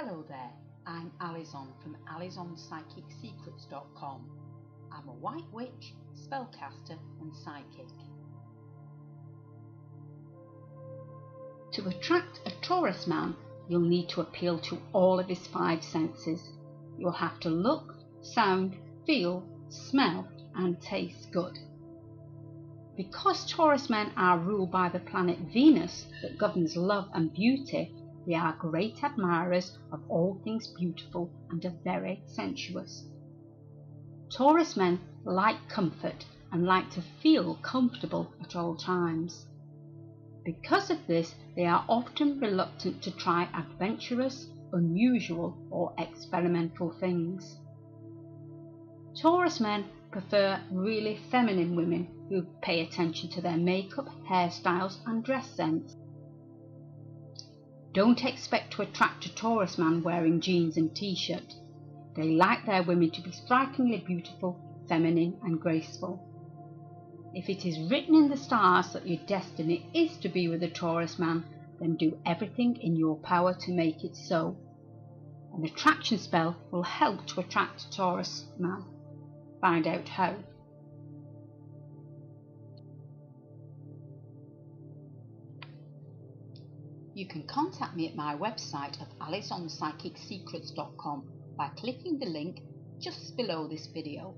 Hello there, I'm Alison from AlisonPsychicSecrets.com. I'm a white witch, spellcaster and psychic. To attract a Taurus man, you'll need to appeal to all of his 5 senses. You'll have to look, sound, feel, smell and taste good. Because Taurus men are ruled by the planet Venus that governs love and beauty, they are great admirers of all things beautiful and are very sensuous. Taurus men like comfort and like to feel comfortable at all times. Because of this, they are often reluctant to try adventurous, unusual or experimental things. Taurus men prefer really feminine women who pay attention to their makeup, hairstyles and dress sense. Don't expect to attract a Taurus man wearing jeans and t-shirt. They like their women to be strikingly beautiful, feminine and graceful. If it is written in the stars that your destiny is to be with a Taurus man, then do everything in your power to make it so. An attraction spell will help to attract a Taurus man. Find out how. You can contact me at my website of AlisonPsychicSecrets.com by clicking the link just below this video.